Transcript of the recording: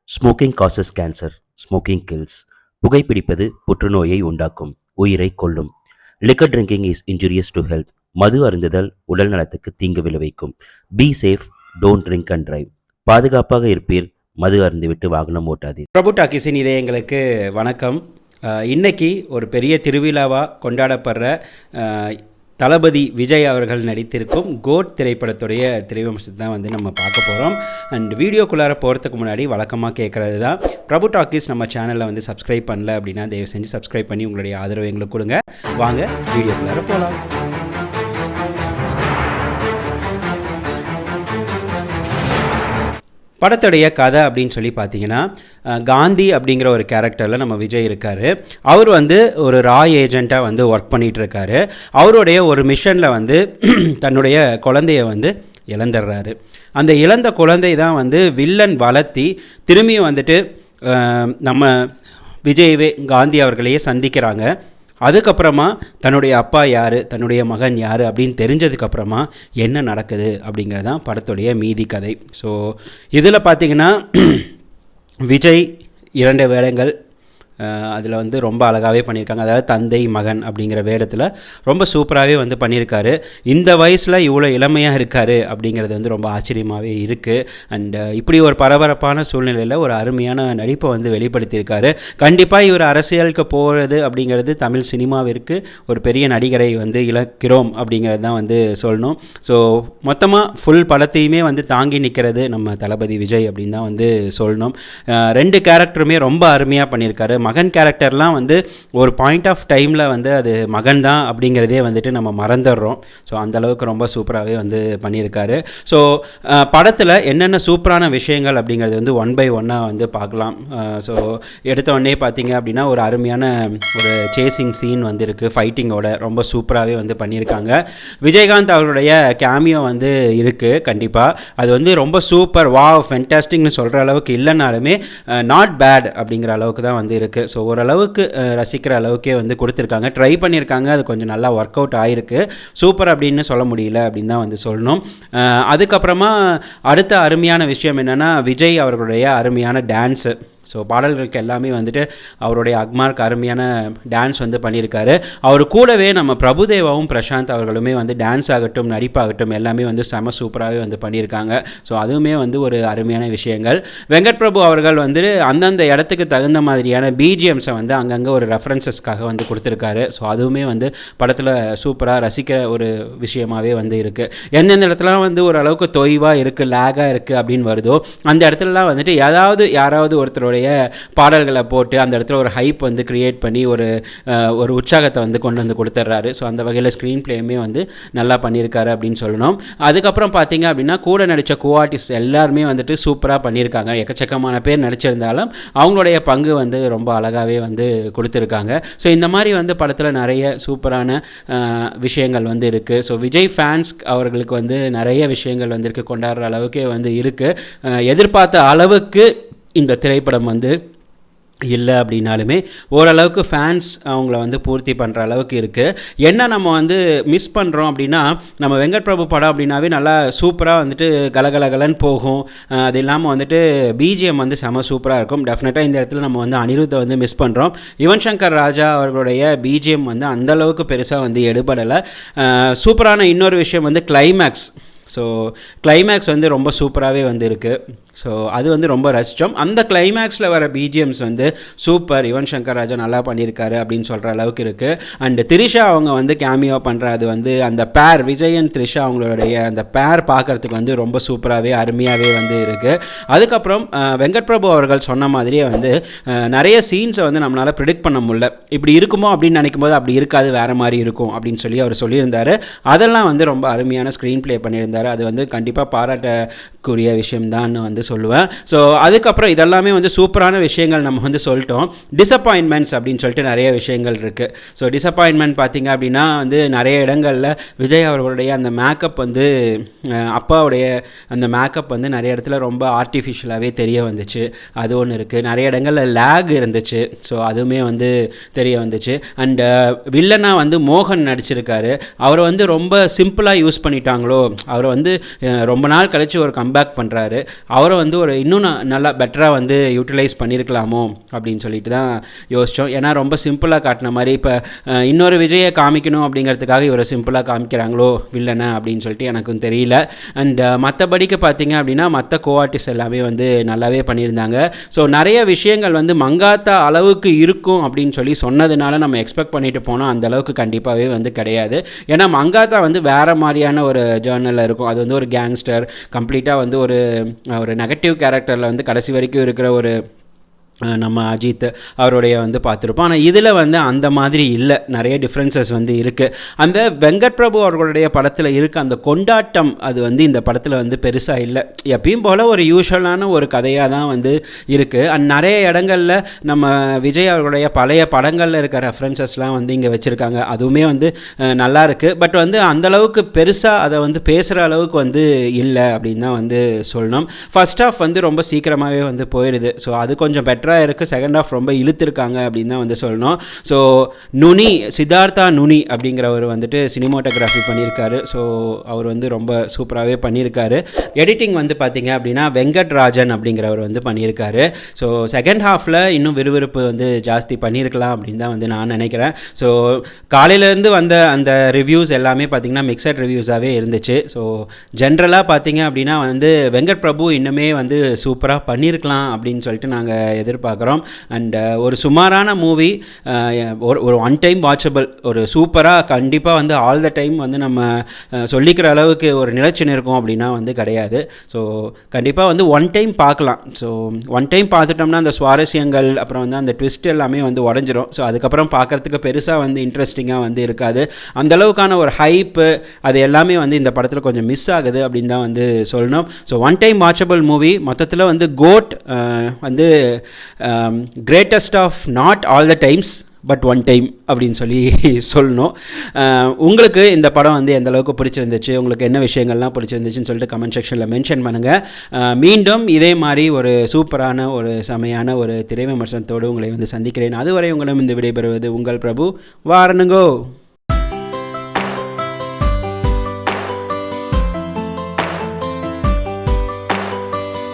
Smoking causes cancer. Smoking kills. புகைப்பிடிப்பது புற்றுநோயை உண்டாக்கும், உயிரை கொல்லும். Liquor drinking is injurious to health. மது அருந்துதல் உடல் நலத்துக்கு தீங்கு விளைவிக்கும். Be safe, don't drink and drive. பாதுகாப்பாக இருப்பீர், மது அருந்துவிட்டு வாகனம் ஓட்டாதீர். பிரபு டாக்கீஸின் இதயங்களுக்கு வணக்கம். இன்னைக்கு ஒரு பெரிய திருவிழாவாக கொண்டாடப்படுற தளபதி விஜய் அவர்கள் நடித்திருக்கும் கோட் திரைப்படத்துடைய திரைவம்சத்தை தான் நம்ம பார்க்க போகிறோம். அண்ட் வீடியோக்குள்ளார போகிறதுக்கு முன்னாடி வழக்கமாக கேட்குறது தான், பிரபு டாக்கீஸ் நம்ம சேனலில் சப்ஸ்கிரைப் பண்ணல அப்படின்னா தயவு செஞ்சு சப்ஸ்கிரைப் பண்ணி உங்களுடைய ஆதரவு எங்களுக்கு கொடுங்க. வாங்க வீடியோக்குள்ளார போகலாம். படத்துடைய கதை அப்படின்னு சொல்லி பார்த்தீங்கன்னா, காந்தி அப்படிங்கிற ஒரு கேரக்டரில் நம்ம விஜய் இருக்கார். அவர் ஒரு ரா ஏஜெண்ட்டாக ஒர்க் பண்ணிகிட்ருக்காரு. அவருடைய ஒரு மிஷனில் தன்னுடைய குழந்தைய இழந்துடுறாரு. அந்த இழந்த குழந்தை தான் வில்லன் வளர்த்தி திரும்பியும் நம்ம விஜயவே காந்தி அவர்களையே சந்திக்கிறாங்க. அதுக்கப்புறமா தன்னுடைய அப்பா யார், தன்னுடைய மகன் யார் அப்படின்னு தெரிஞ்சதுக்கப்புறமா என்ன நடக்குது அப்படிங்கிறது தான் படத்துடைய மீதி கதை. ஸோ இதில் பார்த்திங்கன்னா விஜய் 2 வேடங்கள் அதில் ரொம்ப அழகாகவே பண்ணியிருக்காங்க. அதாவது தந்தை மகன் அப்படிங்கிற வேடத்தில் ரொம்ப சூப்பராகவே பண்ணியிருக்காரு. இந்த வயசில் இவ்வளோ இளமையாக இருக்கார் அப்படிங்கிறது ரொம்ப ஆச்சரியமாகவே இருக்குது. அண்ட் இப்படி ஒரு பரபரப்பான சூழ்நிலையில் ஒரு அருமையான நடிப்பை வெளிப்படுத்தியிருக்காரு. கண்டிப்பாக இவர் அரசியலுக்கு போகிறது அப்படிங்கிறது தமிழ் சினிமாவிற்கு ஒரு பெரிய நடிகரை இழக்கிறோம் அப்படிங்கிறது தான் சொல்லணும். ஸோ மொத்தமாக ஃபுல் படத்தையுமே தாங்கி நிற்கிறது நம்ம தளபதி விஜய் அப்படின்னு தான் சொல்லணும். 2 கேரக்டருமே ரொம்ப அருமையாக பண்ணியிருக்காரு. மகன் கேரக்டர்லாம் ஒரு பாயிண்ட் ஆஃப் டைமில் அது மகன் தான் அப்படிங்கிறதே நம்ம மறந்துடுறோம். ஸோ அந்தளவுக்கு ரொம்ப சூப்பராகவே பண்ணியிருக்காரு. ஸோ படத்தில் என்னென்ன சூப்பரான விஷயங்கள் அப்படிங்கிறது ஒன் பை ஒன்னாக பார்க்கலாம். ஸோ எடுத்த உடனே பார்த்தீங்க அப்படின்னா ஒரு அருமையான ஒரு சேசிங் சீன் இருக்குது. ஃபைட்டிங்கோட ரொம்ப சூப்பராகவே பண்ணியிருக்காங்க. விஜயகாந்த் அவருடைய கேமியோ இருக்குது. கண்டிப்பாக அது ரொம்ப சூப்பர், வாவ், ஃபென்டாஸ்டிக்னு சொல்கிற அளவுக்கு இல்லைனாலுமே நாட் பேட் அப்படிங்கிற அளவுக்கு தான் இருக்குது. ஸோ ஓரளவுக்கு ரசிக்கிற அளவுக்கே கொடுத்துருக்காங்க, ட்ரை பண்ணியிருக்காங்க. அது கொஞ்சம் நல்லா ஒர்க் அவுட் ஆகிருக்கு. சூப்பர் அப்படின்னு சொல்ல முடியல அப்படின்னு தான் சொல்லணும். அதுக்கப்புறமா அடுத்த அருமையான விஷயம் என்னென்னா விஜய் அவர்களுடைய அருமையான டான்ஸு. ஸோ பாடல்களுக்கு எல்லாமே அவருடைய அக்மார்க் அருமையான டான்ஸ் பண்ணியிருக்காரு. அவர் கூடவே நம்ம பிரபுதேவாவும் பிரசாந்த் அவர்களுமே டான்ஸ் ஆகட்டும் நடிப்பாகட்டும் எல்லாமே செம சூப்பராகவே பண்ணியிருக்காங்க. ஸோ அதுவுமே ஒரு அருமையான விஷயங்கள். வெங்கட் பிரபு அவர்கள் அந்தந்த இடத்துக்கு தகுந்த மாதிரியான பிஜிஎம்ஸை அங்கங்கே ஒரு ரெஃபரன்சஸ்க்காக கொடுத்துருக்காரு. ஸோ அதுவுமே படத்தில் சூப்பராக ரசிக்கிற ஒரு விஷயமாகவே இருக்குது. எந்தெந்த இடத்துலாம் ஓரளவுக்கு தொய்வாக இருக்குது, லேகாக இருக்குது அப்படின்னு வருதோ அந்த இடத்துலலாம் யாராவது ஒருத்தருடைய பாடல்களை போட்டு அந்த இடத்துல ஒரு ஹைப் கிரியேட் பண்ணி ஒரு உற்சாகத்தை கொண்டு கொடுத்துட்றாரு. ஸோ அந்த வகையில் ஸ்க்ரீன் பிளேயுமே நல்லா பண்ணியிருக்காரு அப்படின்னு சொல்லணும். அதுக்கப்புறம் பார்த்தீங்க அப்படின்னா கூட நடித்த கோஆர்டிஸ்ட் எல்லாருமே சூப்பராக பண்ணியிருக்காங்க. எக்கச்சக்கமான பேர் நடிச்சிருந்தாலும் அவங்களுடைய பங்கு ரொம்ப அழகாகவே கொடுத்துருக்காங்க. ஸோ இந்த மாதிரி படத்தில் நிறைய சூப்பரான விஷயங்கள் இருக்குது. ஸோ விஜய் ஃபேன்ஸ் அவர்களுக்கு நிறைய விஷயங்கள் இருக்குது, கொண்டாடுற அளவுக்கே இருக்குது. எதிர்பார்த்த அளவுக்கு இந்த திரைப்படம் இல்லை அப்படின்னாலுமே ஓரளவுக்கு ஃபேன்ஸ் அவங்கள பூர்த்தி பண்ணுற அளவுக்கு இருக்குது. என்ன நம்ம மிஸ் பண்ணுறோம் அப்படின்னா, நம்ம வெங்கட் பிரபு படம் அப்படின்னாவே நல்லா சூப்பராக கலகலகலன்னு போகும். அது இல்லாமல் பிஜிஎம் செம சூப்பராக இருக்கும். டெஃபினட்டாக இந்த இடத்துல நம்ம அனிருத்தை மிஸ் பண்ணுறோம். யுவன் சங்கர் ராஜா அவர்களுடைய பிஜிஎம் அந்தளவுக்கு பெருசாக எடுபடலை. சூப்பரான இன்னொரு விஷயம் கிளைமேக்ஸ். ஸோ கிளைமேக்ஸ் ரொம்ப சூப்பராகவே இருக்குது. ஸோ அது ரொம்ப ரசித்தோம். அந்த கிளைமேக்ஸில் வர பிஜிஎம்ஸ் சூப்பர், யுவன் சங்கர் ராஜா நல்லா பண்ணியிருக்காரு அப்படின்னு சொல்கிற அளவுக்கு இருக்குது. அண்டு த்ரிஷா அவங்க கேமியோ பண்ணுறது அந்த பேர், விஜய் அண்ட் த்ரிஷா அவங்களுடைய அந்த பேர் பார்க்குறதுக்கு ரொம்ப சூப்பராகவே அருமையாகவே இருக்குது. அதுக்கப்புறம் வெங்கட் பிரபு அவர்கள் சொன்ன மாதிரியே நிறைய சீன்ஸை நம்மளால் ப்ரிடிக்ட் பண்ண முடியல. இப்படி இருக்குமோ அப்படின்னு நினைக்கும் போது அப்படி இருக்காது, வேறு மாதிரி இருக்கும் அப்படின்னு சொல்லி அவர் சொல்லியிருந்தார். அதெல்லாம் ரொம்ப அருமையான ஸ்க்ரீன் ப்ளே பண்ணியிருந்தார். அது கண்டிப்பாக பாராட்டக்கூடிய விஷயம்தான் சொல்லுவேன். ஸோ அதுக்கப்புறம் இதெல்லாமே சூப்பரான விஷயங்கள் நம்ம சொல்லிட்டோம். டிசப்பாயின்மெண்ட்ஸ் அப்படின்னு சொல்லிட்டு நிறைய விஷயங்கள் இருக்குது. ஸோ டிசப்பாயின்மெண்ட் பார்த்திங்க அப்படின்னா நிறைய இடங்களில் விஜய் அவர்களுடைய அந்த மேக்கப் அப்பாவுடைய அந்த மேக்கப் நிறைய இடத்துல ரொம்ப ஆர்டிஃபிஷியலாகவே தெரிய வந்துச்சு. அது ஒன்று இருக்குது. நிறைய இடங்களில் லேக் இருந்துச்சு. ஸோ அதுவுமே தெரிய வந்துச்சு. அண்டு வில்லனாக மோகன் நடிச்சிருக்காரு. அவர் ரொம்ப சிம்பிளாக யூஸ் பண்ணிட்டாங்களோ. அவர் ரொம்ப நாள் கழித்து ஒரு கம்பேக் பண்ணுறாரு. அவரை அவரை வந்து ஒரு இன்னும் நல்லா பெட்டராக வந்து யூட்டிலைஸ் பண்ணியிருக்கலாமோ அப்படின்னு சொல்லிட்டு தான் யோசித்தோம். ஏன்னா ரொம்ப சிம்பிளாக காட்டின மாதிரி இப்போ இன்னொரு விஜயை காமிக்கணும் அப்படிங்கிறதுக்காக இவரை சிம்பிளாக காமிக்கிறாங்களோ வில்லனை அப்படின்னு சொல்லிட்டு எனக்கும் தெரியல. அண்ட் மற்றபடிக்கு பார்த்தீங்க அப்படின்னா மற்ற கோஆர்டிஸ்ட் எல்லாமே வந்து நல்லாவே பண்ணியிருந்தாங்க. ஸோ நிறைய விஷயங்கள் வந்து மங்காத்தா அளவுக்கு இருக்கும் அப்படின்னு சொல்லி சொன்னதுனால நம்ம எக்ஸ்பெக்ட் பண்ணிட்டு போனோம். அந்த அளவுக்கு கண்டிப்பாகவே வந்து கிடையாது. ஏன்னா மங்காத்தா வந்து வேறு மாதிரியான ஒரு ஜேர்னலில் இருக்கும். அது வந்து ஒரு கேங்ஸ்டர் கம்ப்ளீட்டாக வந்து ஒரு நெகட்டிவ் கேரக்டரில் வந்து கடைசி வரைக்கும் இருக்கிற ஒரு நம்ம அஜித் அவருடைய வந்து பார்த்துருப்போம். ஆனால் இதில் வந்து அந்த மாதிரி இல்லை, நிறைய டிஃப்ரென்சஸ் வந்து இருக்குது. அந்த வெங்கட் பிரபு அவர்களுடைய படத்தில் இருக்க அந்த கொண்டாட்டம் அது வந்து இந்த படத்தில் வந்து பெருசாக இல்லை. எப்பயும் போல் ஒரு யூஷுவலான ஒரு கதையாக தான் வந்து இருக்குது. அண்ட் நிறைய இடங்களில் நம்ம விஜய் அவர்களுடைய பழைய படங்களில் இருக்க ரெஃபரன்சஸ்லாம் வந்து இங்கே வச்சுருக்காங்க. அதுவுமே வந்து நல்லா இருக்குது. பட் வந்து அந்தளவுக்கு பெருசாக அதை வந்து பேசுகிற அளவுக்கு வந்து இல்லை அப்படின்னு தான் வந்து சொல்லணும். ஃபர்ஸ்ட் ஹாஃப் வந்து ரொம்ப சீக்கிரமாகவே வந்து போயிடுது. ஸோ அது கொஞ்சம் பெட்டராக இருக்குது. செகண்ட் ஹாஃப் ரொம்ப இழுத்துருக்காங்க அப்படின்னு தான் வந்து சொல்லணும். ஸோ சித்தார்த்தா நுனி அப்படிங்கிறவர் வந்துட்டு சினிமாட்டோகிராஃபி பண்ணியிருக்காரு. ஸோ அவர் வந்து ரொம்ப சூப்பராகவே பண்ணியிருக்காரு. எடிட்டிங் வந்து பார்த்திங்க அப்படின்னா வெங்கட்ராஜன் அப்படிங்கிறவர் வந்து பண்ணியிருக்காரு. ஸோ செகண்ட் ஹாஃபில் இன்னும் விறுவிறுப்பு வந்து ஜாஸ்தி பண்ணியிருக்கலாம் அப்படின்னு தான் வந்து நான் நினைக்கிறேன். ஸோ காலையிலேருந்து வந்த அந்த ரிவ்யூஸ் எல்லாமே பார்த்திங்கன்னா மிக்சட் ரிவ்யூஸாகவே இருந்துச்சு. ஸோ ஜென்ரலாக பார்த்திங்க அப்படின்னா வந்து வெங்கட் பிரபு இன்னுமே வந்து சூப்பராக பண்ணியிருக்கலாம் அப்படின்னு சொல்லிட்டு நாங்கள் எதிர்பார்க்குறோம். அண்ட் ஒரு சுமாரான மூவி, ஒரு ஒன் டைம் வாட்சபிள், ஒரு சூப்பராக கண்டிப்பாக வந்து ஆல் த டைம் வந்து நம்ம சொல்லிக்கிற அளவுக்கு ஒரு நிலச்சினை இருக்கும் அப்படின்னா வந்து கிடையாது. ஸோ கண்டிப்பாக வந்து ஒன் டைம் பார்க்கலாம். ஸோ ஒன் டைம் பார்த்துட்டோம்னா அந்த சுவாரஸ்யங்கள் அப்புறம் வந்து அந்த ட்விஸ்ட் எல்லாமே வந்து உடஞ்சிரும். ஸோ அதுக்கப்புறம் பார்க்குறதுக்கு பெருசாக வந்து இன்ட்ரெஸ்டிங்காக வந்து இருக்காது. அந்தளவுக்கான ஒரு ஹைப்பு அது எல்லாமே வந்து இந்த படத்தில் கொஞ்சம் மிஸ் ஆகுது அப்படின்னு தான் வந்து சொல்லணும். So one time watchable movie. மொத்தத்தில் வந்து கோட் வந்து greatest of not all the times but one time அப்படின்னு சொல்லி சொல்லணும். உங்களுக்கு இந்த படம் வந்து எந்த அளவுக்கு பிடிச்சிருந்துச்சு, உங்களுக்கு என்ன விஷயங்கள்லாம் பிடிச்சிருந்துச்சுன்னு சொல்லிட்டு கமெண்ட் செக்ஷனில் மென்ஷன் பண்ணுங்கள். மீண்டும் இதே மாதிரி ஒரு சூப்பரான ஒரு செமையான ஒரு திரை விமர்சனத்தோடு உங்களை வந்து சந்திக்கிறேன். அதுவரை உங்களிடம் இந்த விடைபெறுவது உங்கள் பிரபு. வாரணுங்கோ.